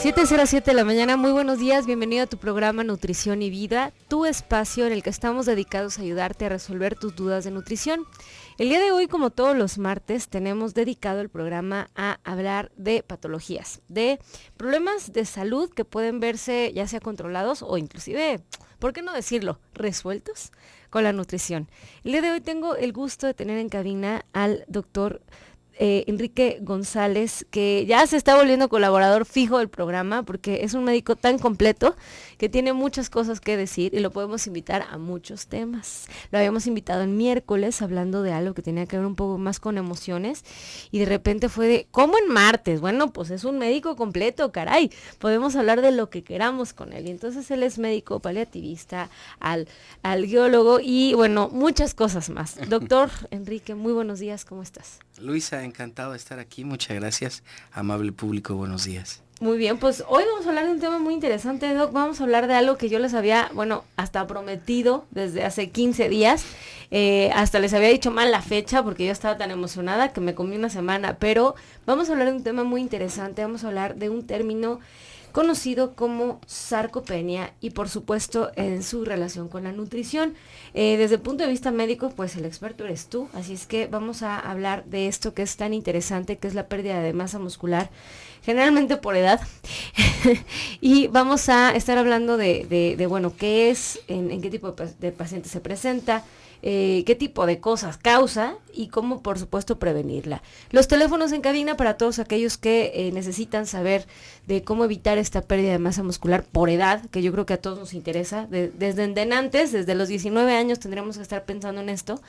7:07 de la mañana, muy buenos días, bienvenido a tu programa Nutrición y Vida, tu espacio en el que estamos dedicados a ayudarte a resolver tus dudas de nutrición. El día de hoy, como todos los martes, tenemos dedicado el programa a hablar de patologías, de problemas de salud que pueden verse ya sea controlados o inclusive, ¿por qué no decirlo?, resueltos con la nutrición. El día de hoy tengo el gusto de tener en cabina al doctor Enrique González, que ya se está volviendo colaborador fijo del programa porque es un médico tan completo que tiene muchas cosas que decir y lo podemos invitar a muchos temas. Lo habíamos invitado el miércoles hablando de algo que tenía que ver un poco más con emociones y de repente fue de, ¿cómo en martes? Bueno, pues es un médico completo, caray, podemos hablar de lo que queramos con él. Y entonces él es médico paliativista, al geólogo y bueno, muchas cosas más. Doctor Enrique, muy buenos días, ¿cómo estás? Luisa, encantado de estar aquí, muchas gracias, amable público, buenos días. Muy bien, pues hoy vamos a hablar de un tema muy interesante, Doc. Vamos a hablar de algo que yo les había, bueno, hasta prometido desde hace 15 días, hasta les había dicho mal la fecha porque yo estaba tan emocionada que me comí una semana, pero vamos a hablar de un tema muy interesante, vamos a hablar de un término conocido como sarcopenia y por supuesto en su relación con la nutrición. Desde el punto de vista médico, pues el experto eres tú, así es que vamos a hablar de esto que es tan interesante, que es la pérdida de masa muscular, generalmente por edad, y vamos a estar hablando de bueno, qué es, en qué tipo de paciente se presenta, qué tipo de cosas causa y cómo por supuesto prevenirla. Los teléfonos en cabina para todos aquellos que necesitan saber de cómo evitar esta pérdida de masa muscular por edad, que yo creo que a todos nos interesa, desde antes, desde los 19 años tendremos que estar pensando en esto.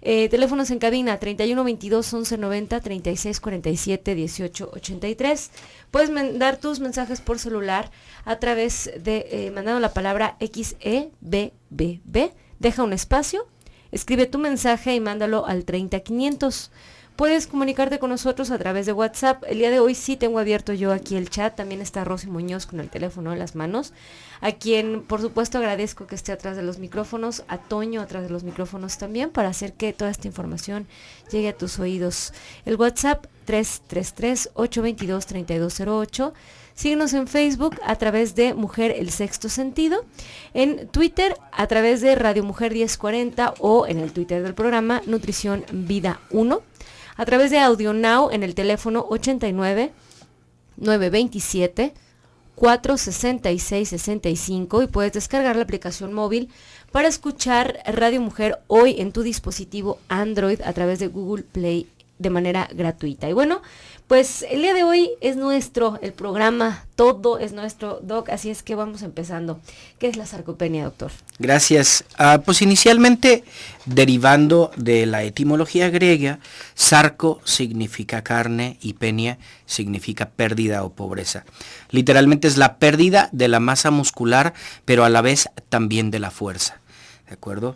Teléfonos en cabina 31 22 11 90 36 47 18 83. Puedes mandar tus mensajes por celular a través de mandando la palabra XEBBB, deja un espacio, escribe tu mensaje y mándalo al 30500. Puedes comunicarte con nosotros a través de WhatsApp. El día de hoy sí tengo abierto yo aquí el chat. También está Rosy Muñoz con el teléfono en las manos, a quien por supuesto agradezco que esté atrás de los micrófonos, a Toño atrás de los micrófonos también, para hacer que toda esta información llegue a tus oídos. El WhatsApp 333-822-3208. Síguenos en Facebook a través de Mujer El Sexto Sentido, en Twitter a través de Radio Mujer 1040 o en el Twitter del programa Nutrición Vida 1, a través de Audio Now en el teléfono 89 927 466 65 y puedes descargar la aplicación móvil para escuchar Radio Mujer hoy en tu dispositivo Android a través de Google Play de manera gratuita. Y bueno, pues el día de hoy es nuestro, el programa, todo es nuestro, Doc, así es que vamos empezando. ¿Qué es la sarcopenia, doctor? Gracias. Pues inicialmente, derivando de la etimología griega, sarco significa carne y penia significa pérdida o pobreza. Literalmente es la pérdida de la masa muscular, pero a la vez también de la fuerza, ¿de acuerdo?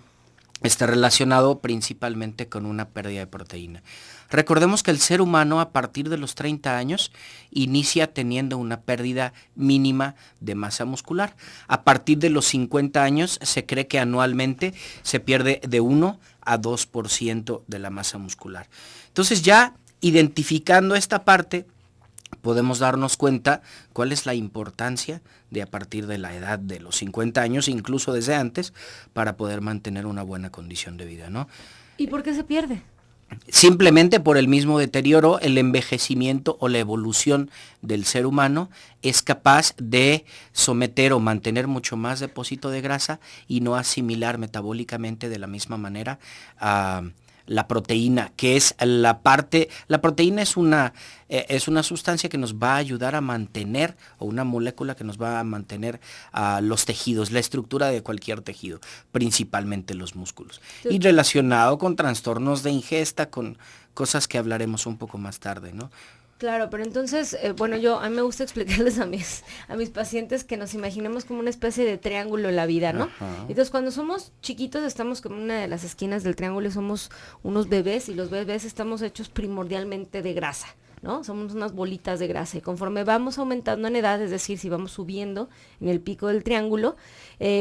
Está relacionado principalmente con una pérdida de proteína. Recordemos que el ser humano a partir de los 30 años inicia teniendo una pérdida mínima de masa muscular. A partir de los 50 años se cree que anualmente se pierde de 1 a 2% de la masa muscular. Entonces ya identificando esta parte, podemos darnos cuenta cuál es la importancia de a partir de la edad de los 50 años, incluso desde antes, para poder mantener una buena condición de vida, ¿no? ¿Y por qué se pierde? Simplemente por el mismo deterioro, el envejecimiento o la evolución del ser humano es capaz de someter o mantener mucho más depósito de grasa y no asimilar metabólicamente de la misma manera a la proteína, que es la proteína es una sustancia que nos va a ayudar a mantener, o una molécula que nos va a mantener los tejidos, la estructura de cualquier tejido, principalmente los músculos. Sí. Y relacionado con trastornos de ingesta, con cosas que hablaremos un poco más tarde, ¿no? Claro, pero entonces, bueno, a mí me gusta explicarles a mis pacientes que nos imaginemos como una especie de triángulo en la vida, ¿no? Ajá. Entonces, cuando somos chiquitos estamos como en una de las esquinas del triángulo y somos unos bebés, y los bebés estamos hechos primordialmente de grasa, ¿no? Somos unas bolitas de grasa y conforme vamos aumentando en edad, es decir, si vamos subiendo en el pico del triángulo,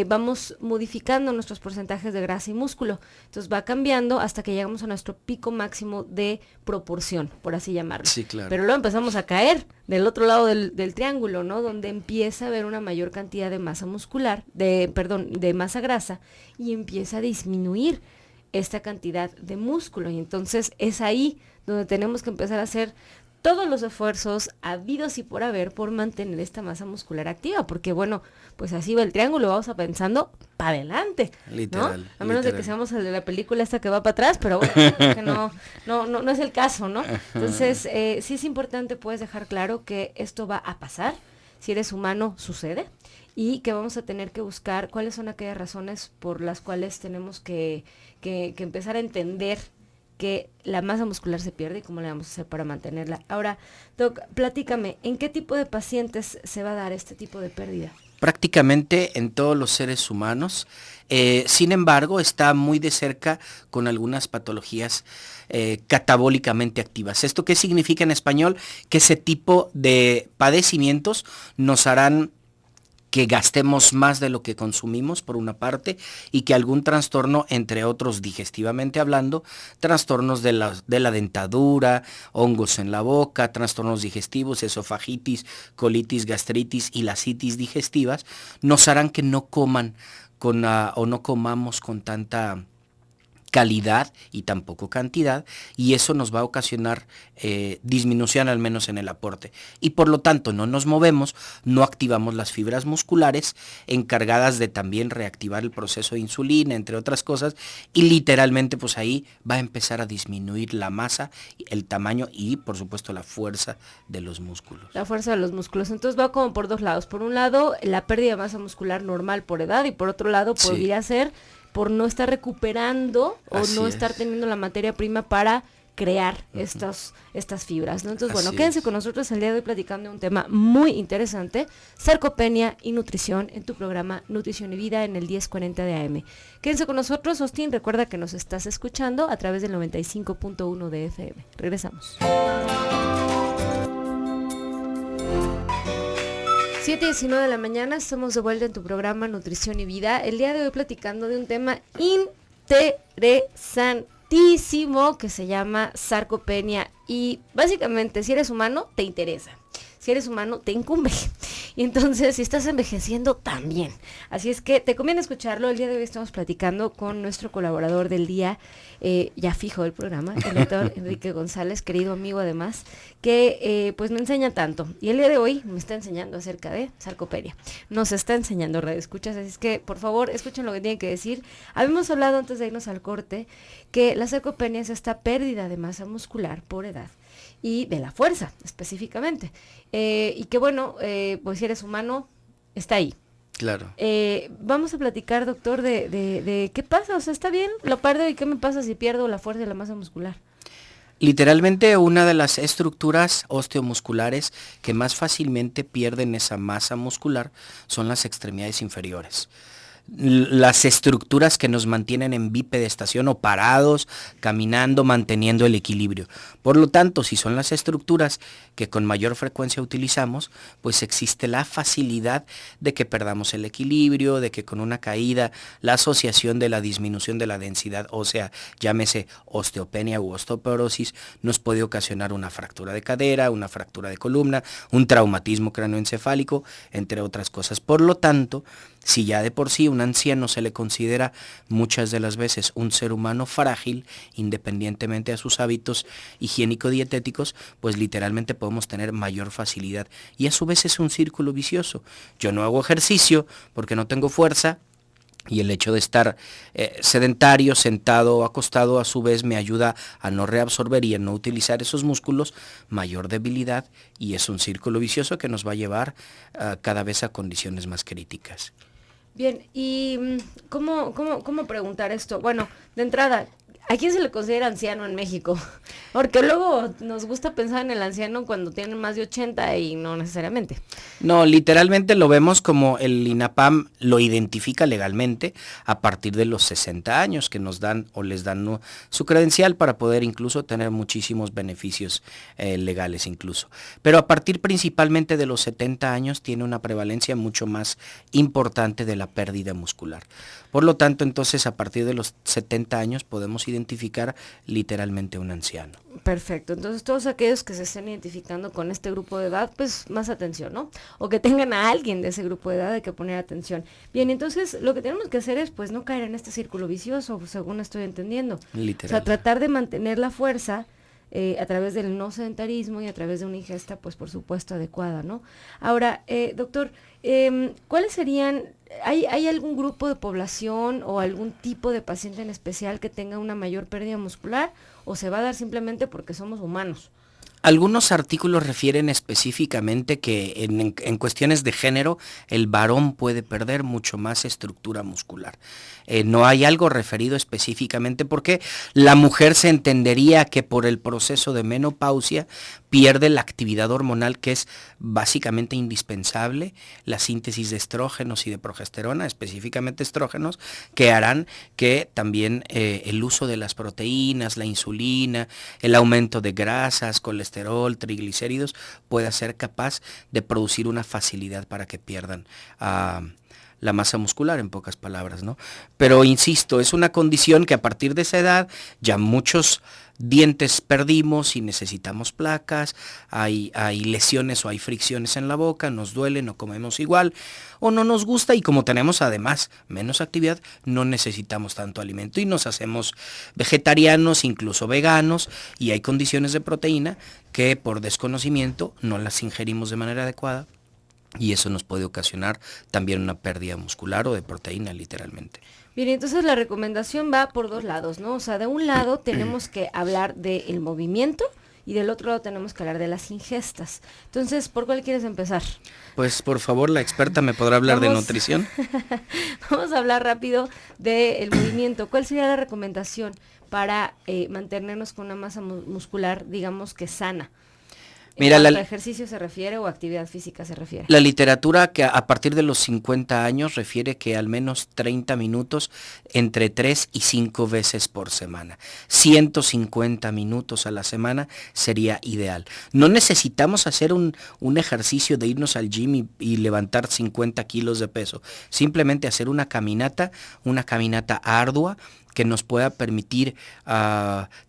vamos modificando nuestros porcentajes de grasa y músculo. Entonces va cambiando hasta que llegamos a nuestro pico máximo de proporción, por así llamarlo. Sí, claro. Pero luego empezamos a caer del otro lado del triángulo, ¿no? Donde empieza a haber una mayor cantidad de masa muscular, de masa grasa, y empieza a disminuir esta cantidad de músculo. Y entonces es ahí donde tenemos que empezar a hacer todos los esfuerzos habidos y por haber por mantener esta masa muscular activa, porque bueno, pues así va el triángulo, vamos a pensando para adelante, literal, ¿no? A menos de que seamos el de la película esta que va para atrás, pero bueno, que no es el caso, ¿no? Entonces, sí es importante pues dejar claro que esto va a pasar, si eres humano sucede, y que vamos a tener que buscar cuáles son aquellas razones por las cuales tenemos que empezar a entender que la masa muscular se pierde y cómo le vamos a hacer para mantenerla. Ahora, Doc, platícame, ¿en qué tipo de pacientes se va a dar este tipo de pérdida? Prácticamente en todos los seres humanos. Sin embargo, está muy de cerca con algunas patologías catabólicamente activas. ¿Esto qué significa en español? Que ese tipo de padecimientos nos harán que gastemos más de lo que consumimos, por una parte, y que algún trastorno, entre otros digestivamente hablando, trastornos de la dentadura, hongos en la boca, trastornos digestivos, esofagitis, colitis, gastritis y las citis digestivas, nos harán que no coman o no comamos con tanta calidad y tampoco cantidad, y eso nos va a ocasionar disminución al menos en el aporte, y por lo tanto no nos movemos, no activamos las fibras musculares encargadas de también reactivar el proceso de insulina, entre otras cosas, y literalmente pues ahí va a empezar a disminuir la masa, el tamaño y por supuesto la fuerza de los músculos. La fuerza de los músculos, entonces va como por dos lados, por un lado la pérdida de masa muscular normal por edad, y por otro lado podría ser por no estar recuperando o no estar teniendo la materia prima para crear estas fibras, ¿no? Entonces, bueno, quédense con nosotros el día de hoy platicando de un tema muy interesante, sarcopenia y nutrición, en tu programa Nutrición y Vida en el 1040 de AM. Quédense con nosotros, Austin, recuerda que nos estás escuchando a través del 95.1 de FM. Regresamos. 7:19 de la mañana, estamos de vuelta en tu programa Nutrición y Vida. El día de hoy platicando de un tema interesantísimo que se llama sarcopenia. Y básicamente, si eres humano, te interesa. Si eres humano, te incumbe. Y entonces, si estás envejeciendo, también. Así es que te conviene escucharlo. El día de hoy estamos platicando con nuestro colaborador del día, ya fijo del programa, el doctor Enrique González, querido amigo además, que pues me enseña tanto. Y el día de hoy me está enseñando acerca de sarcopenia. Nos está enseñando radioescuchas, así es que por favor escuchen lo que tiene que decir. Habíamos hablado antes de irnos al corte que la sarcopenia es esta pérdida de masa muscular por edad y de la fuerza específicamente. Y que bueno, pues si eres humano, está ahí. Claro. Vamos a platicar, doctor, de qué pasa, o sea, está bien, lo pierdo, y qué me pasa si pierdo la fuerza y la masa muscular. Literalmente una de las estructuras osteomusculares que más fácilmente pierden esa masa muscular son las extremidades inferiores. Las estructuras que nos mantienen en bipedestación o parados, caminando, manteniendo el equilibrio. Por lo tanto, si son las estructuras que con mayor frecuencia utilizamos, pues existe la facilidad de que perdamos el equilibrio, de que con una caída, la asociación de la disminución de la densidad ósea, llámese osteopenia u osteoporosis, nos puede ocasionar una fractura de cadera, una fractura de columna, un traumatismo cráneoencefálico, entre otras cosas. Por lo tanto, si ya de por sí un anciano se le considera muchas de las veces un ser humano frágil, independientemente de sus hábitos higiénico-dietéticos, pues literalmente podemos tener mayor facilidad. Y a su vez es un círculo vicioso. Yo no hago ejercicio porque no tengo fuerza, y el hecho de estar sedentario, sentado o acostado, a su vez me ayuda a no reabsorber y a no utilizar esos músculos, mayor debilidad, y es un círculo vicioso que nos va a llevar cada vez a condiciones más críticas. Bien, y ¿cómo preguntar esto? Bueno, de entrada, ¿A quién se le considera anciano en México? Porque luego nos gusta pensar en el anciano cuando tienen más de 80 y no necesariamente. No, literalmente lo vemos como el INAPAM lo identifica legalmente a partir de los 60 años que nos dan o les dan, ¿no?, su credencial para poder incluso tener muchísimos beneficios legales incluso. Pero a partir principalmente de los 70 años tiene una prevalencia mucho más importante de la pérdida muscular. Por lo tanto, entonces, a partir de los 70 años podemos identificar literalmente un anciano. Perfecto, entonces todos aquellos que se estén identificando con este grupo de edad, pues más atención, ¿no? O que tengan a alguien de ese grupo de edad, hay que poner atención. Bien, entonces lo que tenemos que hacer es pues no caer en este círculo vicioso, según estoy entendiendo. Literal. O sea, tratar de mantener la fuerza a través del no sedentarismo y a través de una ingesta, pues por supuesto adecuada, ¿no? Ahora, doctor, ¿cuáles serían, hay algún grupo de población o algún tipo de paciente en especial que tenga una mayor pérdida muscular o se va a dar simplemente porque somos humanos? Algunos artículos refieren específicamente que en cuestiones de género el varón puede perder mucho más estructura muscular. No hay algo referido específicamente porque la mujer se entendería que por el proceso de menopausia pierde la actividad hormonal que es básicamente indispensable, la síntesis de estrógenos y de progesterona, específicamente estrógenos, que harán que también el uso de las proteínas, la insulina, el aumento de grasas, colesterol, triglicéridos, pueda ser capaz de producir una facilidad para que pierdan la masa muscular, en pocas palabras, ¿no? Pero insisto, es una condición que a partir de esa edad ya muchos dientes perdimos y necesitamos placas, hay lesiones o hay fricciones en la boca, nos duele, no comemos igual o no nos gusta y como tenemos además menos actividad, no necesitamos tanto alimento y nos hacemos vegetarianos, incluso veganos, y hay condiciones de proteína que por desconocimiento no las ingerimos de manera adecuada. Y eso nos puede ocasionar también una pérdida muscular o de proteína, literalmente. Bien, entonces la recomendación va por dos lados, ¿no? O sea, de un lado tenemos que hablar del movimiento y del otro lado tenemos que hablar de las ingestas. Entonces, ¿por cuál quieres empezar? Pues por favor, la experta me podrá hablar de nutrición. Vamos a hablar rápido del movimiento. ¿Cuál sería la recomendación para mantenernos con una masa muscular, digamos que sana? Mira, ¿a ejercicio se refiere o actividad física se refiere? La literatura que a partir de los 50 años refiere que al menos 30 minutos entre 3 y 5 veces por semana. 150 minutos a la semana sería ideal. No necesitamos hacer un ejercicio de irnos al gym y levantar 50 kilos de peso. Simplemente hacer una caminata ardua que nos pueda permitir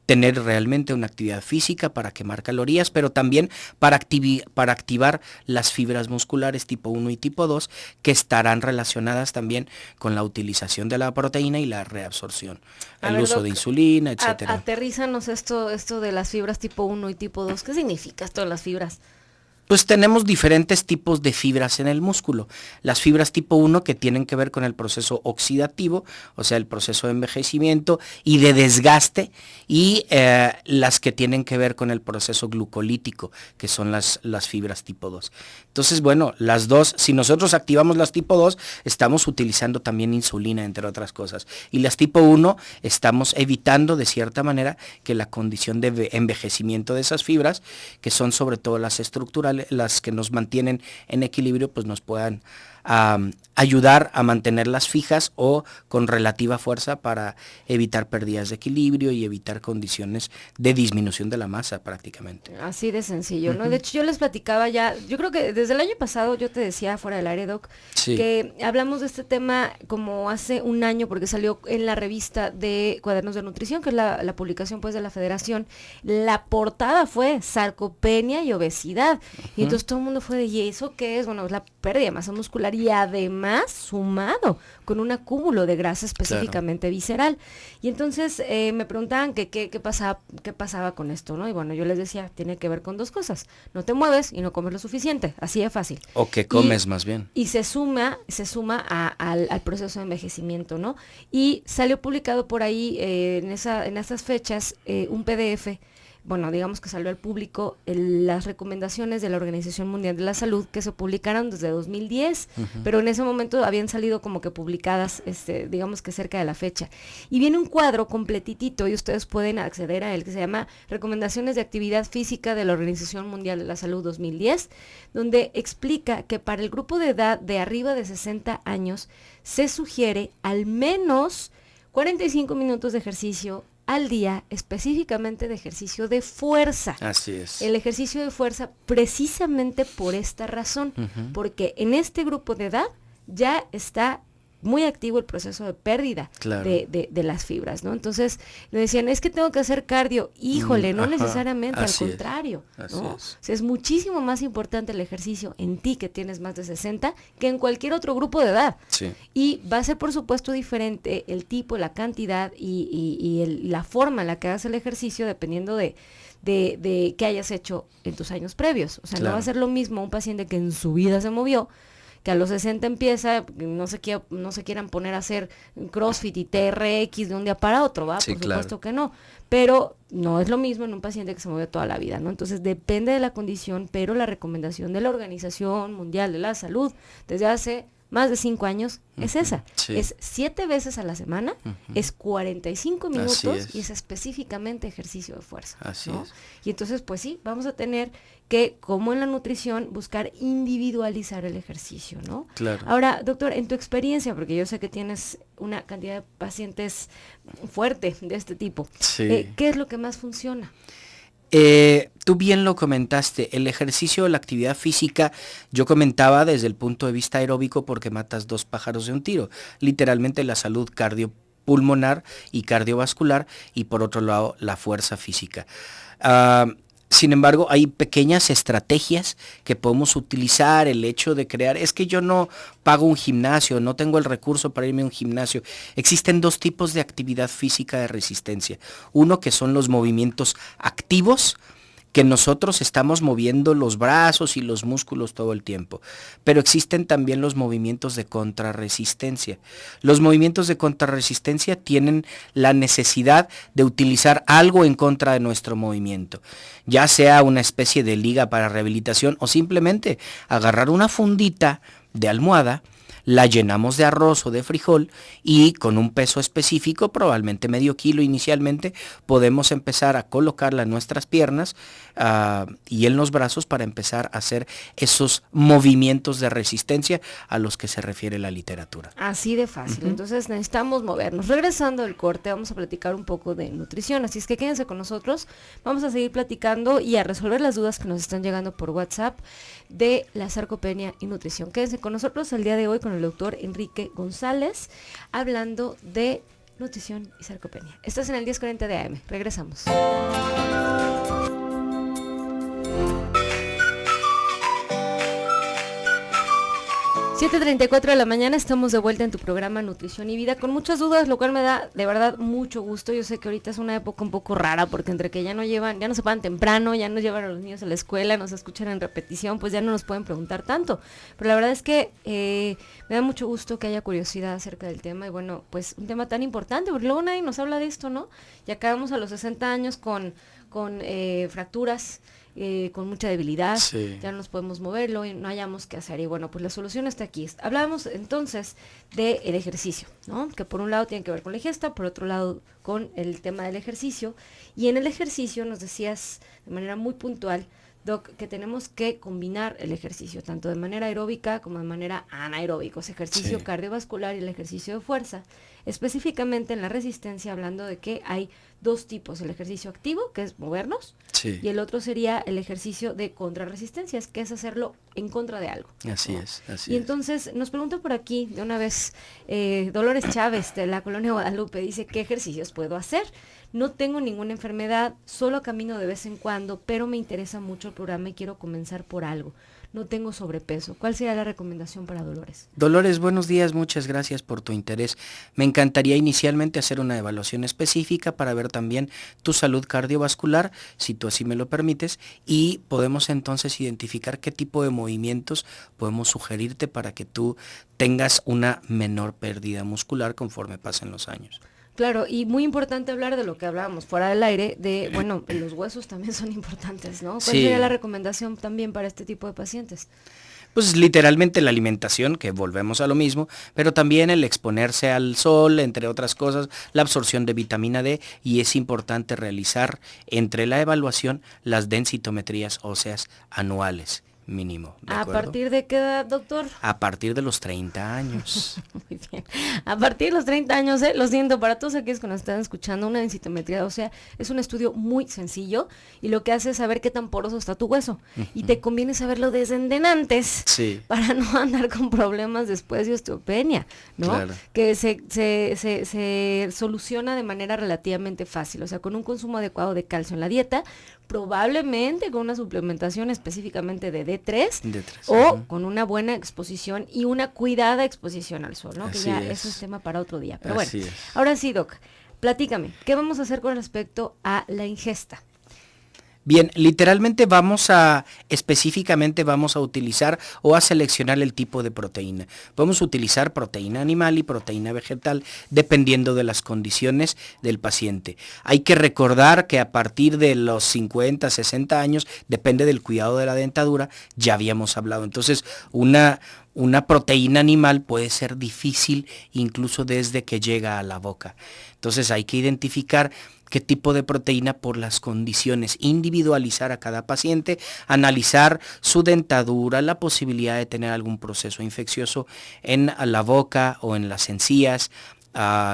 tener realmente una actividad física para quemar calorías, pero también para activar las fibras musculares tipo 1 y tipo 2, que estarán relacionadas también con la utilización de la proteína y la reabsorción, el uso de insulina, etcétera. Aterrízanos esto de las fibras tipo 1 y tipo 2. ¿Qué significa esto de las fibras? Pues tenemos diferentes tipos de fibras en el músculo. Las fibras tipo 1 que tienen que ver con el proceso oxidativo, o sea, el proceso de envejecimiento y de desgaste, y las que tienen que ver con el proceso glucolítico, que son las fibras tipo 2. Entonces, bueno, las dos, si nosotros activamos las tipo 2, estamos utilizando también insulina, entre otras cosas. Y las tipo 1, estamos evitando de cierta manera que la condición de envejecimiento de esas fibras, que son sobre todo las estructurales, las que nos mantienen en equilibrio, pues nos puedan ayudar a mantenerlas fijas o con relativa fuerza para evitar pérdidas de equilibrio y evitar condiciones de disminución de la masa prácticamente. Así de sencillo, ¿no? De hecho, yo les platicaba ya, yo creo que desde el año pasado yo te decía fuera del área, Doc, sí, que hablamos de este tema como hace un año porque salió en la revista de Cuadernos de Nutrición, que es la publicación pues de la Federación. La portada fue sarcopenia y obesidad. Y entonces todo el mundo fue de, ¿y eso qué es? Bueno, es la pérdida de masa muscular y además sumado con un acúmulo de grasa específicamente visceral. Y entonces me preguntaban que qué pasaba con esto, ¿no? Y bueno, yo les decía, tiene que ver con dos cosas: no te mueves y no comes lo suficiente, así de fácil. O que comes más bien. Y se suma al proceso de envejecimiento, ¿no? Y salió publicado por ahí en esas fechas un PDF bueno, digamos que salió al público las recomendaciones de la Organización Mundial de la Salud, que se publicaron desde 2010, pero en ese momento habían salido como que publicadas, digamos que cerca de la fecha. Y viene un cuadro completitito y ustedes pueden acceder a él, que se llama Recomendaciones de Actividad Física de la Organización Mundial de la Salud 2010, donde explica que para el grupo de edad de arriba de 60 años se sugiere al menos 45 minutos de ejercicio al día, específicamente de ejercicio de fuerza. Así es. El ejercicio de fuerza precisamente por esta razón, porque en este grupo de edad ya está muy activo el proceso de pérdida de las fibras, ¿no? Entonces le decían, es que tengo que hacer cardio. Híjole, no necesariamente, al contrario, ¿no? O sea, es muchísimo más importante el ejercicio en ti que tienes más de 60 que en cualquier otro grupo de edad. Sí. Y va a ser, por supuesto, diferente el tipo, la cantidad y la forma en la que hagas el ejercicio dependiendo de qué hayas hecho en tus años previos. O sea, no va a ser lo mismo un paciente que en su vida se movió, que a los 60 empieza, no se quieran poner a hacer CrossFit y TRX de un día para otro, ¿va? Sí, por supuesto que no, pero no es lo mismo en un paciente que se movió toda la vida, ¿no? Entonces depende de la condición, pero la recomendación de la Organización Mundial de la Salud desde hace más de 5 años es esa, es 7 veces a la semana, es 45 minutos y es específicamente ejercicio de fuerza, ¿no? Y entonces pues sí, vamos a tener que, como en la nutrición, buscar individualizar el ejercicio, ¿no? Claro. Ahora, doctor, en tu experiencia, porque yo sé que tienes una cantidad de pacientes fuerte de este tipo, ¿qué es lo que más funciona? Tú bien lo comentaste, el ejercicio, la actividad física, yo comentaba desde el punto de vista aeróbico porque matas 2 pájaros de un tiro, literalmente la salud cardiopulmonar y cardiovascular y por otro lado la fuerza física. Sin embargo, hay pequeñas estrategias que podemos utilizar, el hecho de crear, es que yo no pago un gimnasio, no tengo el recurso para irme a un gimnasio. Existen 2 tipos de actividad física de resistencia. Uno que son los movimientos activos, que nosotros estamos moviendo los brazos y los músculos todo el tiempo. Pero existen también los movimientos de contrarresistencia. Los movimientos de contrarresistencia tienen la necesidad de utilizar algo en contra de nuestro movimiento, ya sea una especie de liga para rehabilitación o simplemente agarrar una fundita de almohada, la llenamos de arroz o de frijol y con un peso específico, probablemente medio kilo inicialmente, podemos empezar a colocarla en nuestras piernas y en los brazos para empezar a hacer esos movimientos de resistencia a los que se refiere la literatura. Así de fácil, entonces necesitamos movernos. Regresando del corte, vamos a platicar un poco de nutrición, así es que quédense con nosotros, vamos a seguir platicando y a resolver las dudas que nos están llegando por WhatsApp de la sarcopenia y nutrición. Quédense con nosotros el día de hoy con el doctor Enrique González, hablando de nutrición y sarcopenia. Estás en el 1040 de AM. Regresamos. 7:34 de la mañana, estamos de vuelta en tu programa Nutrición y Vida con muchas dudas, lo cual me da de verdad mucho gusto. Yo sé que ahorita es una época un poco rara porque entre que ya no se paran temprano, ya no llevan a los niños a la escuela, nos escuchan en repetición, pues ya no nos pueden preguntar tanto. Pero la verdad es que me da mucho gusto que haya curiosidad acerca del tema y bueno, pues un tema tan importante, porque luego nadie nos habla de esto, ¿no? Ya acabamos a los 60 años con fracturas, con mucha debilidad, ya no nos podemos moverlo y no hayamos qué hacer. Y bueno, pues la solución está aquí. Hablábamos entonces del ejercicio, ¿no? Que por un lado tiene que ver con la ingesta, por otro lado con el tema del ejercicio. Y en el ejercicio nos decías de manera muy puntual, Doc, que tenemos que combinar el ejercicio, tanto de manera aeróbica como de manera anaeróbica, o sea, ejercicio cardiovascular y el ejercicio de fuerza. Específicamente en la resistencia, hablando de que hay 2 tipos, el ejercicio activo, que es movernos, y el otro sería el ejercicio de contrarresistencia, que es hacerlo en contra de algo. Así es. Y entonces nos pregunta por aquí de una vez Dolores Chávez de la Colonia Guadalupe, dice, ¿qué ejercicios puedo hacer? No tengo ninguna enfermedad, solo camino de vez en cuando, pero me interesa mucho el programa y quiero comenzar por algo. No tengo sobrepeso. ¿Cuál sería la recomendación para Dolores? Dolores, buenos días, muchas gracias por tu interés. Me encantaría inicialmente hacer una evaluación específica para ver también tu salud cardiovascular, si tú así me lo permites, y podemos entonces identificar qué tipo de movimientos podemos sugerirte para que tú tengas una menor pérdida muscular conforme pasen los años. Claro, y muy importante hablar de lo que hablábamos fuera del aire, de, bueno, los huesos también son importantes, ¿no? ¿Cuál sería la recomendación también para este tipo de pacientes? Pues literalmente la alimentación, que volvemos a lo mismo, pero también el exponerse al sol, entre otras cosas, la absorción de vitamina D, y es importante realizar entre la evaluación las densitometrías óseas anuales. Mínimo. ¿A partir de qué edad, doctor? A partir de los 30 años. Muy bien. A partir de los 30 años, lo siento, para todos aquellos que nos están escuchando, una densitometría ósea es un estudio muy sencillo y lo que hace es saber qué tan poroso está tu hueso. Y te conviene saberlo desde antes para no andar con problemas después de osteopenia, ¿no? Claro. Que se soluciona de manera relativamente fácil, o sea, con un consumo adecuado de calcio en la dieta, probablemente con una suplementación específicamente de D3 o con una buena exposición y una cuidada exposición al sol, ¿no? Que ya eso es tema para otro día. Pero bueno, ahora sí, Doc, platícame, ¿qué vamos a hacer con respecto a la ingesta? Bien, literalmente específicamente vamos a utilizar o a seleccionar el tipo de proteína. Vamos a utilizar proteína animal y proteína vegetal dependiendo de las condiciones del paciente. Hay que recordar que a partir de los 50, 60 años, depende del cuidado de la dentadura, ya habíamos hablado. Entonces, una proteína animal puede ser difícil incluso desde que llega a la boca. Entonces hay que identificar qué tipo de proteína por las condiciones, individualizar a cada paciente, analizar su dentadura, la posibilidad de tener algún proceso infeccioso en la boca o en las encías,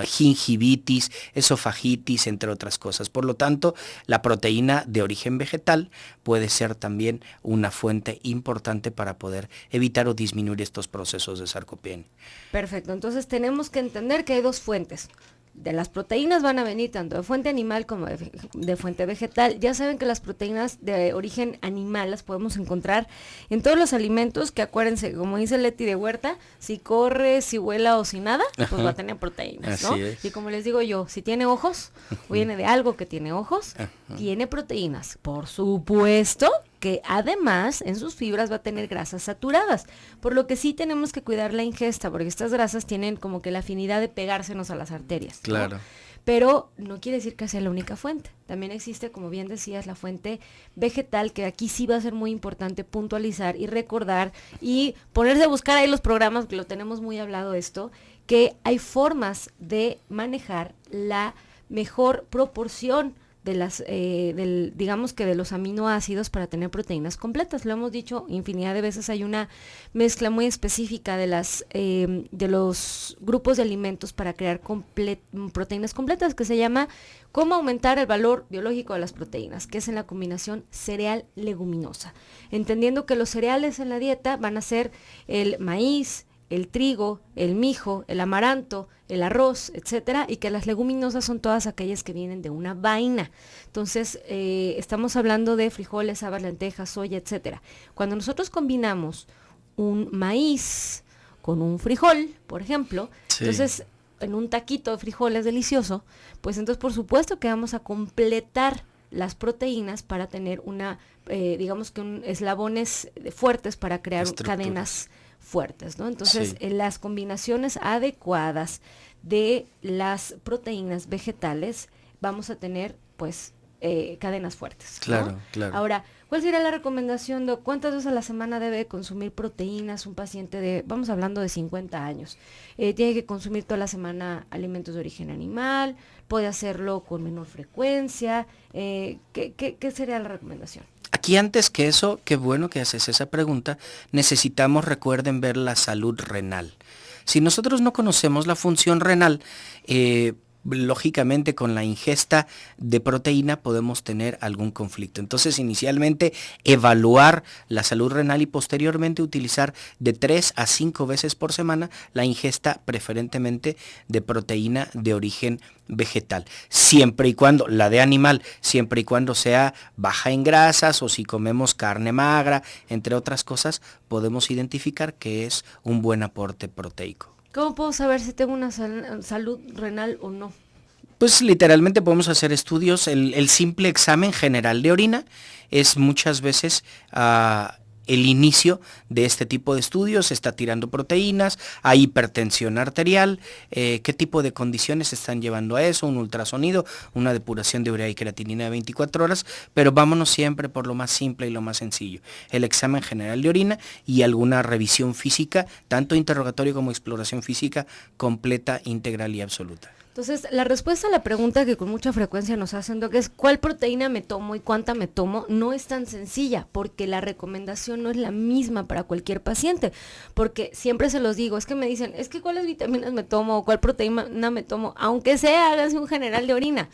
gingivitis, esofagitis, entre otras cosas. Por lo tanto, la proteína de origen vegetal puede ser también una fuente importante para poder evitar o disminuir estos procesos de sarcopenia. Perfecto, entonces tenemos que entender que hay dos fuentes. De las proteínas van a venir tanto de fuente animal como de fuente vegetal. Ya saben que las proteínas de origen animal las podemos encontrar en todos los alimentos, que acuérdense, como dice Leti de Huerta, si corre, si vuela o si nada, pues va a tener proteínas, ¿no? Y como les digo yo, si tiene ojos, o viene de algo que tiene ojos, tiene proteínas. Por supuesto que además en sus fibras va a tener grasas saturadas, por lo que sí tenemos que cuidar la ingesta, porque estas grasas tienen como que la afinidad de pegársenos a las arterias, ¿no? Claro. Pero no quiere decir que sea la única fuente. También existe, como bien decías, la fuente vegetal, que aquí sí va a ser muy importante puntualizar y recordar y ponerse a buscar ahí los programas, que lo tenemos muy hablado esto, que hay formas de manejar la mejor proporción de las, digamos que de los aminoácidos para tener proteínas completas. Lo hemos dicho infinidad de veces, hay una mezcla muy específica de los grupos de alimentos para crear proteínas completas, que se llama cómo aumentar el valor biológico de las proteínas, que es en la combinación cereal-leguminosa. Entendiendo que los cereales en la dieta van a ser el maíz, el trigo, el mijo, el amaranto, el arroz, etcétera, y que las leguminosas son todas aquellas que vienen de una vaina. Entonces, estamos hablando de frijoles, habas, lentejas, soya, etcétera. Cuando nosotros combinamos un maíz con un frijol, por ejemplo, entonces en un taquito de frijoles delicioso, pues entonces por supuesto que vamos a completar las proteínas para tener digamos que eslabones fuertes para crear cadenas fuertes, ¿no? Entonces, las combinaciones adecuadas de las proteínas vegetales vamos a tener, pues, cadenas fuertes, ¿no? Claro, claro. Ahora, ¿cuál sería la recomendación de cuántas veces a la semana debe consumir proteínas un paciente vamos hablando de 50 años? Tiene que consumir toda la semana alimentos de origen animal, puede hacerlo con menor frecuencia. ¿Qué sería la recomendación? Aquí antes que eso, qué bueno que haces esa pregunta, recuerden ver la salud renal. Si nosotros no conocemos la función renal, lógicamente con la ingesta de proteína podemos tener algún conflicto. Entonces, inicialmente evaluar la salud renal y posteriormente utilizar de 3 a 5 veces por semana la ingesta preferentemente de proteína de origen vegetal, siempre y cuando, la de animal, siempre y cuando sea baja en grasas, o si comemos carne magra, entre otras cosas, podemos identificar que es un buen aporte proteico. ¿Cómo puedo saber si tengo una salud renal o no? Pues literalmente podemos hacer estudios. El simple examen general de orina es muchas veces el inicio de este tipo de estudios. Se está tirando proteínas, hay hipertensión arterial, qué tipo de condiciones se están llevando a eso, un ultrasonido, una depuración de urea y creatinina de 24 horas, pero vámonos siempre por lo más simple y lo más sencillo, el examen general de orina y alguna revisión física, tanto interrogatorio como exploración física completa, integral y absoluta. Entonces, la respuesta a la pregunta que con mucha frecuencia nos hacen, Doc, es ¿cuál proteína me tomo y cuánta me tomo? No es tan sencilla, porque la recomendación no es la misma para cualquier paciente, porque siempre se los digo, es que me dicen, es que cuáles vitaminas me tomo o cuál proteína me tomo, aunque sea, háganse un general de orina.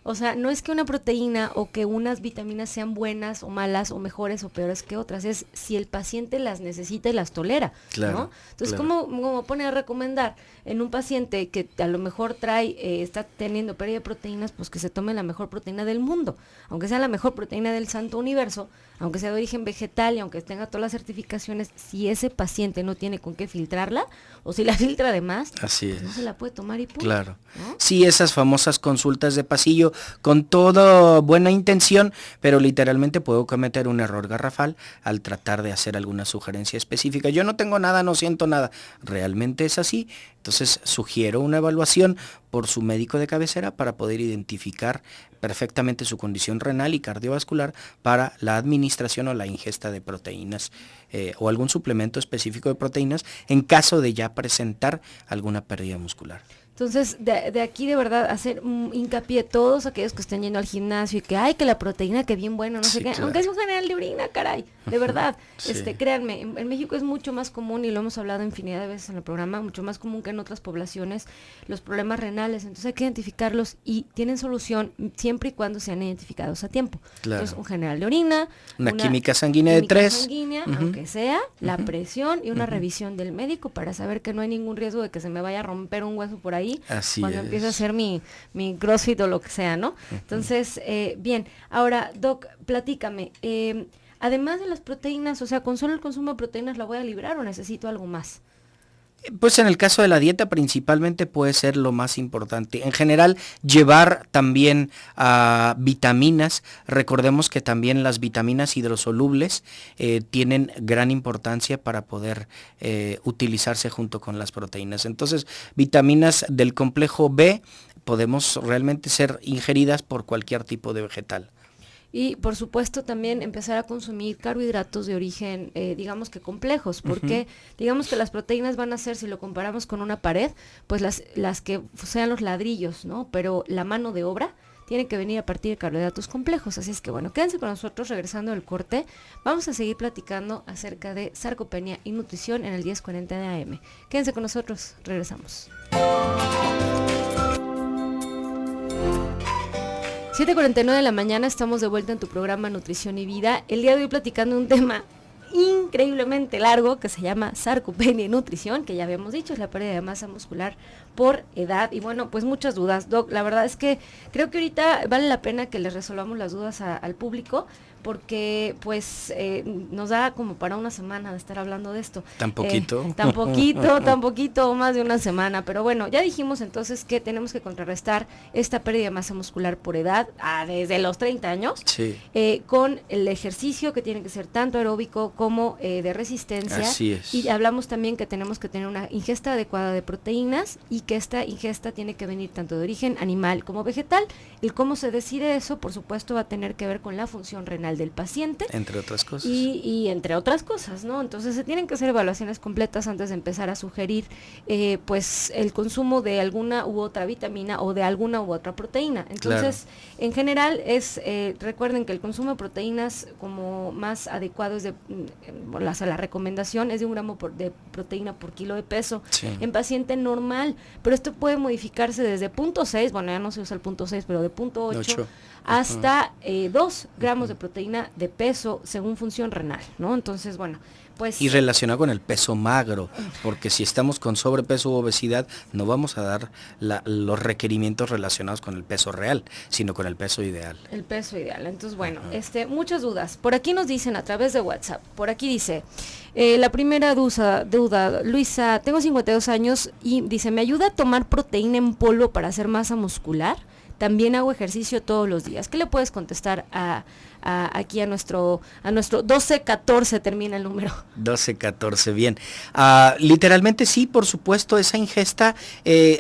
O sea, no es que una proteína o que unas vitaminas sean buenas o malas o mejores o peores que otras, es si el paciente las necesita y las tolera, claro, ¿no? Entonces, claro. ¿Cómo pone a recomendar en un paciente que a lo mejor está teniendo pérdida de proteínas, pues que se tome la mejor proteína del mundo, aunque sea la mejor proteína del santo universo, aunque sea de origen vegetal y aunque tenga todas las certificaciones, si ese paciente no tiene con qué filtrarla, o si la filtra de más, así pues no se la puede tomar y punto. Claro. ¿No? Sí, esas famosas consultas de pasillo con toda buena intención, pero literalmente puedo cometer un error garrafal al tratar de hacer alguna sugerencia específica. Yo no tengo nada, no siento nada. ¿Realmente es así? Entonces sugiero una evaluación por su médico de cabecera para poder identificar perfectamente su condición renal y cardiovascular para la administración o la ingesta de proteínas o algún suplemento específico de proteínas en caso de ya presentar alguna pérdida muscular. Entonces, de aquí de verdad hacer hincapié todos aquellos que estén yendo al gimnasio y que la proteína que bien bueno, no sé qué, claro. Aunque es un general de orina, caray, de verdad. Sí. Créanme, en México es mucho más común, y lo hemos hablado infinidad de veces en el programa, mucho más común que en otras poblaciones, los problemas renales. Entonces hay que identificarlos y tienen solución siempre y cuando sean identificados a tiempo. Claro. Entonces, un general de orina, una química sanguínea de 3, sanguínea, aunque sea, la presión y una revisión del médico para saber que no hay ningún riesgo de que se me vaya a romper un hueso por ahí. Así cuando es. empiece a hacer mi CrossFit o lo que sea, ¿no? Entonces, bien, ahora, Doc, platícame, además de las proteínas, o sea, ¿con solo el consumo de proteínas la voy a librar o necesito algo más? Pues en el caso de la dieta principalmente puede ser lo más importante. En general, llevar también vitaminas. Recordemos que también las vitaminas hidrosolubles tienen gran importancia para poder utilizarse junto con las proteínas. Entonces, vitaminas del complejo B podemos realmente ser ingeridas por cualquier tipo de vegetal. Y por supuesto también empezar a consumir carbohidratos de origen, digamos que complejos, porque digamos que las proteínas van a ser, si lo comparamos con una pared, pues las que sean los ladrillos, ¿no? Pero la mano de obra tiene que venir a partir de carbohidratos complejos. Así es que bueno, quédense con nosotros regresando del corte. Vamos a seguir platicando acerca de sarcopenia y nutrición en el 1040 de AM. Quédense con nosotros, regresamos. 7:49 de la mañana, estamos de vuelta en tu programa Nutrición y Vida. El día de hoy platicando un tema increíblemente largo que se llama sarcopenia y nutrición, que ya habíamos dicho, es la pérdida de masa muscular por edad. Y bueno, pues muchas dudas, Doc. La verdad es que creo que ahorita vale la pena que les resolvamos las dudas al público, porque pues nos da como para una semana de estar hablando de esto. ¿Tan poquito? Tan poquito, más de una semana. Pero bueno, ya dijimos entonces que tenemos que contrarrestar esta pérdida de masa muscular por edad, desde los 30 años, sí. Con el ejercicio que tiene que ser tanto aeróbico como de resistencia. Así es. Y hablamos también que tenemos que tener una ingesta adecuada de proteínas y que esta ingesta tiene que venir tanto de origen animal como vegetal. El cómo se decide eso, por supuesto, va a tener que ver con la función renal del paciente. Entre otras cosas. Y entre otras cosas, ¿no? Entonces se tienen que hacer evaluaciones completas antes de empezar a sugerir pues el consumo de alguna u otra vitamina o de alguna u otra proteína. Entonces, claro. En general recuerden que el consumo de proteínas como más adecuado es la recomendación es de 1 gramo de proteína por kilo de peso, sí. En paciente normal, pero esto puede modificarse desde 0.6, bueno, ya no se usa el 0.6, pero de 0.8 hasta 2 gramos de proteína de peso según función renal, ¿no? Entonces, bueno, pues... Y relacionado con el peso magro, porque si estamos con sobrepeso u obesidad, no vamos a dar los requerimientos relacionados con el peso real, sino con el peso ideal. El peso ideal. Entonces, bueno, muchas dudas. Por aquí nos dicen a través de WhatsApp, por aquí dice, la primera duda, Luisa, tengo 52 años y dice, ¿me ayuda a tomar proteína en polvo para hacer masa muscular? También hago ejercicio todos los días. ¿Qué le puedes contestar a aquí a nuestro 1214 termina el número. 12-14, bien. Literalmente sí, por supuesto, esa ingesta,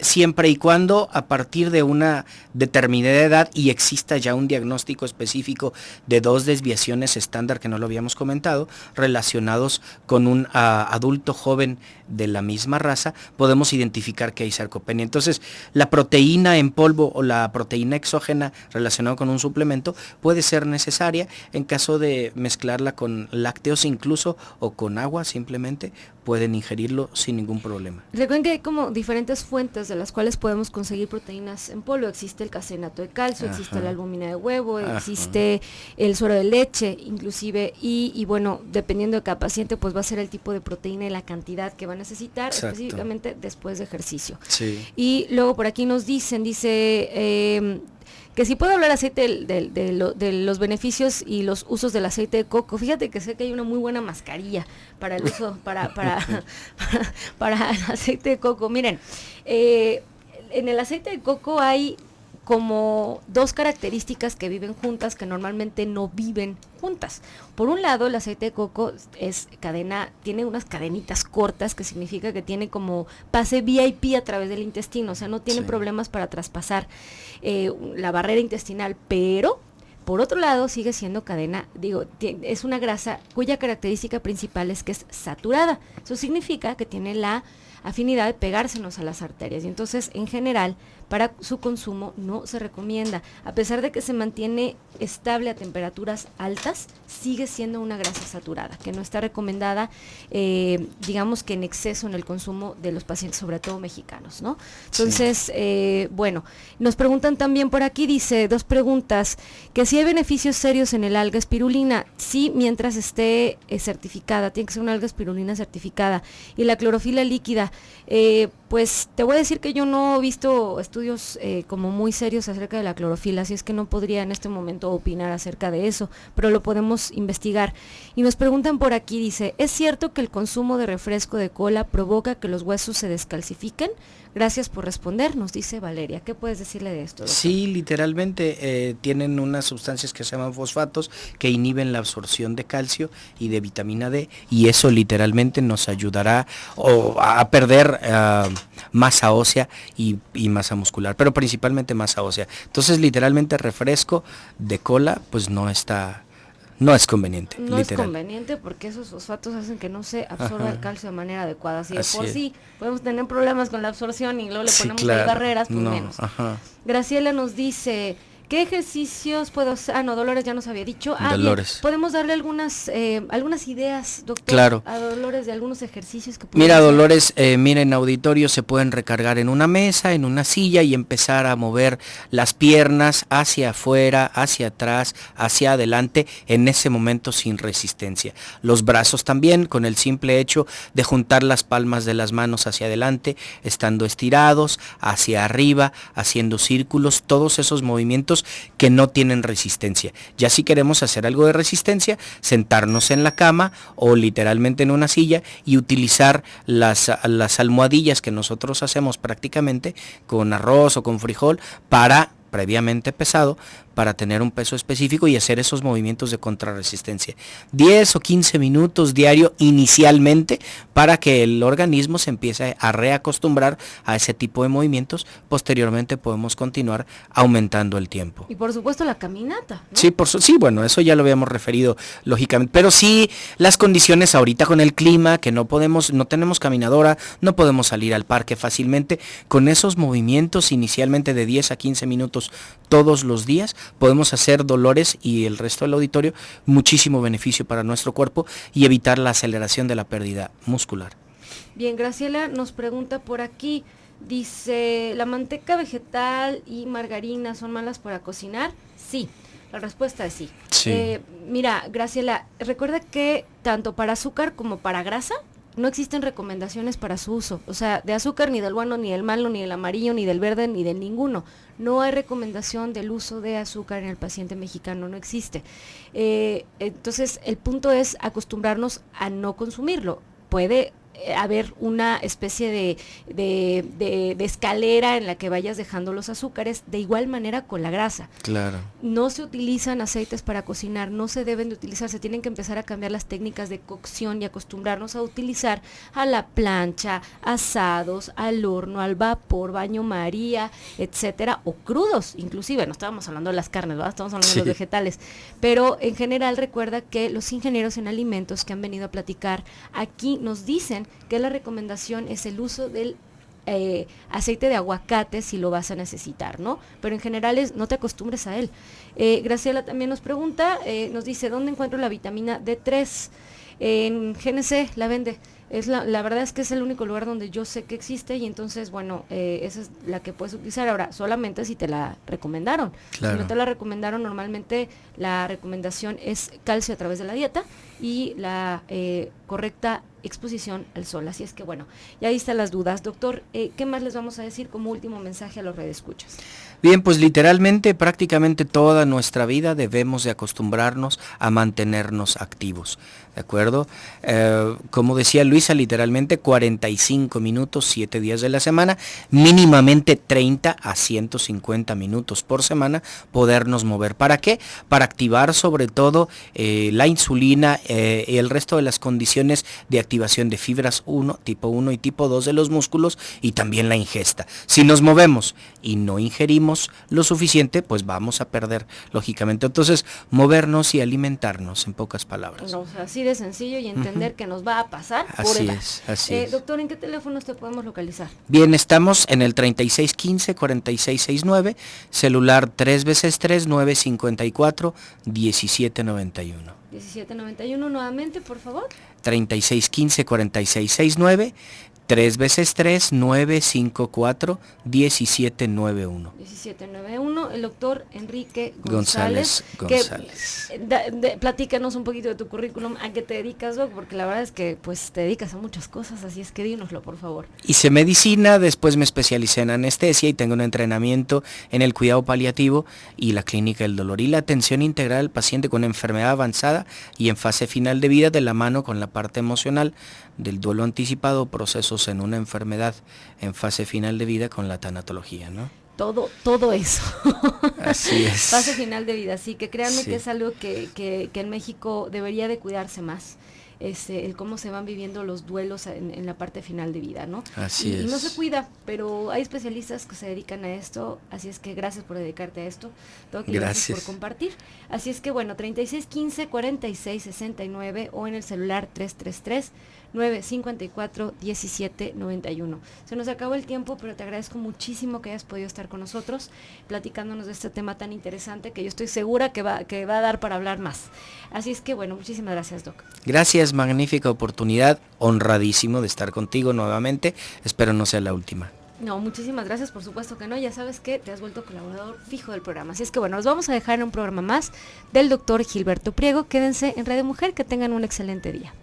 siempre y cuando a partir de una determinada edad y exista ya un diagnóstico específico de 2 desviaciones estándar, que no lo habíamos comentado, relacionados con un adulto joven de la misma raza, podemos identificar que hay sarcopenia. Entonces, la proteína en polvo o la proteína exógena relacionada con un suplemento puede ser necesaria en caso de mezclarla con lácteos incluso o con agua, simplemente pueden ingerirlo sin ningún problema. Recuerden que hay como diferentes fuentes de las cuales podemos conseguir proteínas en polvo. Existe el caseinato de calcio, existe la albúmina de huevo, existe el suero de leche, inclusive, y bueno, dependiendo de cada paciente, pues va a ser el tipo de proteína y la cantidad que va a necesitar. Exacto. Específicamente después de ejercicio. Sí. Y luego por aquí nos dice que si puedo hablar aceite de los beneficios y los usos del aceite de coco. Fíjate que sé que hay una muy buena mascarilla para el uso, para el aceite de coco. Miren, en el aceite de coco hay como 2 características que viven juntas, que normalmente no viven juntas. Por un lado, el aceite de coco tiene unas cadenitas cortas, que significa que tiene como pase VIP a través del intestino, o sea, no tiene problemas para traspasar la barrera intestinal, pero por otro lado sigue siendo es una grasa cuya característica principal es que es saturada. Eso significa que tiene la afinidad de pegársenos a las arterias, y entonces en general para su consumo no se recomienda. A pesar de que se mantiene estable a temperaturas altas, sigue siendo una grasa saturada, que no está recomendada, digamos que en exceso en el consumo de los pacientes, sobre todo mexicanos, ¿no? Entonces, bueno, nos preguntan también por aquí, dice 2 preguntas, que si hay beneficios serios en el alga espirulina. Sí, mientras esté certificada, tiene que ser una alga espirulina certificada. Y la clorofila líquida, pues te voy a decir que yo no he visto estudios como muy serios acerca de la clorofila, así es que no podría en este momento opinar acerca de eso, pero lo podemos investigar. Y nos preguntan por aquí, dice, ¿es cierto que el consumo de refresco de cola provoca que los huesos se descalcifiquen? Gracias por responder, nos dice Valeria. ¿Qué puedes decirle de esto, doctor? Sí, literalmente tienen unas sustancias que se llaman fosfatos que inhiben la absorción de calcio y de vitamina D, y eso literalmente nos ayudará a perder masa ósea y masa muscular, pero principalmente masa ósea. Entonces, literalmente refresco de cola pues no es conveniente. No es conveniente porque esos fosfatos hacen que no se absorba el calcio de manera adecuada. Si de por sí podemos tener problemas con la absorción y luego le ponemos las barreras, pues menos. Graciela nos dice, ¿qué ejercicios puedo hacer? Dolores ya nos había dicho. Dolores. Bien, podemos darle algunas ideas, doctor, claro, a Dolores, de algunos ejercicios que Mira, hacer. Dolores, miren, auditorio, se pueden recargar en una mesa, en una silla y empezar a mover las piernas hacia afuera, hacia atrás, hacia adelante, en ese momento sin resistencia. Los brazos también, con el simple hecho de juntar las palmas de las manos hacia adelante, estando estirados, hacia arriba, haciendo círculos, todos esos movimientos que no tienen resistencia. Ya si queremos hacer algo de resistencia, sentarnos en la cama o literalmente en una silla y utilizar las almohadillas que nosotros hacemos prácticamente con arroz o con frijol previamente pesado, para tener un peso específico y hacer esos movimientos de contrarresistencia. 10 o 15 minutos diario inicialmente, para que el organismo se empiece a reacostumbrar a ese tipo de movimientos. Posteriormente podemos continuar aumentando el tiempo. Y por supuesto la caminata, ¿no? Sí, bueno, eso ya lo habíamos referido lógicamente, pero sí las condiciones ahorita con el clima, que no tenemos caminadora, no podemos salir al parque fácilmente. Con esos movimientos inicialmente de 10 a 15 minutos todos los días, podemos hacer, Dolores y el resto del auditorio, muchísimo beneficio para nuestro cuerpo y evitar la aceleración de la pérdida muscular. Bien, Graciela nos pregunta por aquí, dice, ¿la manteca vegetal y margarina son malas para cocinar? Sí, la respuesta es sí. Mira, Graciela, recuerda que tanto para azúcar como para grasa no existen recomendaciones para su uso. O sea, de azúcar ni del bueno, ni del malo, ni del amarillo, ni del verde, ni del ninguno. No hay recomendación del uso de azúcar en el paciente mexicano, no existe. Entonces, el punto es acostumbrarnos a no consumirlo. Puede haber una especie de escalera en la que vayas dejando los azúcares, de igual manera con la grasa. Claro. No se utilizan aceites para cocinar, no se deben de utilizar, se tienen que empezar a cambiar las técnicas de cocción y acostumbrarnos a utilizar a la plancha, asados, al horno, al vapor, baño María, etcétera, o crudos, inclusive, no estábamos hablando de las carnes, ¿verdad? Estamos hablando de los vegetales, pero en general recuerda que los ingenieros en alimentos que han venido a platicar aquí nos dicen que la recomendación es el uso del aceite de aguacate si lo vas a necesitar, ¿no? Pero en general no te acostumbres a él. Graciela también nos pregunta, nos dice, ¿dónde encuentro la vitamina D3? En GNC la vende. La verdad es que es el único lugar donde yo sé que existe y entonces, bueno, esa es la que puedes utilizar ahora, solamente si te la recomendaron. Claro. Si no te la recomendaron, normalmente la recomendación es calcio a través de la dieta y la correcta exposición al sol. Así es que, bueno, ya ahí están las dudas. Doctor, ¿qué más les vamos a decir como último mensaje a los redescuchas? Bien, pues literalmente prácticamente toda nuestra vida debemos de acostumbrarnos a mantenernos activos, ¿de acuerdo? Como decía Luisa, literalmente 45 minutos, 7 días de la semana, mínimamente 30 a 150 minutos por semana, podernos mover. ¿Para qué? Para activar sobre todo la insulina y el resto de las condiciones de activación de fibras tipo 1 y tipo 2 de los músculos y también la ingesta. Si nos movemos y no ingerimos lo suficiente, pues vamos a perder, lógicamente. Entonces, movernos y alimentarnos, en pocas palabras. No, o sea, así de sencillo y entender que nos va a pasar por edad. Así es. Doctor, ¿en qué teléfonos te podemos localizar? Bien, estamos en el 3615-4669, celular 3 veces 3 954 1791. 1791 nuevamente, por favor. 3615-4669, 3 veces 3 954 1791. 1791, el doctor Enrique González. Platícanos un poquito de tu currículum, a qué te dedicas, Doc, porque la verdad es que pues te dedicas a muchas cosas, así es que dínoslo, por favor. Hice medicina, después me especialicé en anestesia y tengo un entrenamiento en el cuidado paliativo y la clínica del dolor y la atención integral al paciente con enfermedad avanzada y en fase final de vida, de la mano con la parte emocional del duelo anticipado, procesos en una enfermedad en fase final de vida con la tanatología, ¿no? Todo eso. Así es. Fase final de vida, sí, que créanme Sí. que es algo que en México debería de cuidarse más. El cómo se van viviendo los duelos en la parte final de vida, ¿no? Así es. Y no se cuida, pero hay especialistas que se dedican a esto, así es que gracias por dedicarte a esto, Doc, y gracias por compartir. Así es que bueno, 3615-4669 o en el celular 333-954-1791. Se nos acabó el tiempo, pero te agradezco muchísimo que hayas podido estar con nosotros platicándonos de este tema tan interesante que yo estoy segura que va a dar para hablar más. Así es que bueno, muchísimas gracias, Doc. Gracias, magnífica oportunidad, honradísimo de estar contigo nuevamente, espero no sea la última. No, muchísimas gracias, por supuesto que no, ya sabes que te has vuelto colaborador fijo del programa, así es que bueno, nos vamos a dejar en un programa más del doctor Gilberto Priego. Quédense en Radio Mujer, que tengan un excelente día.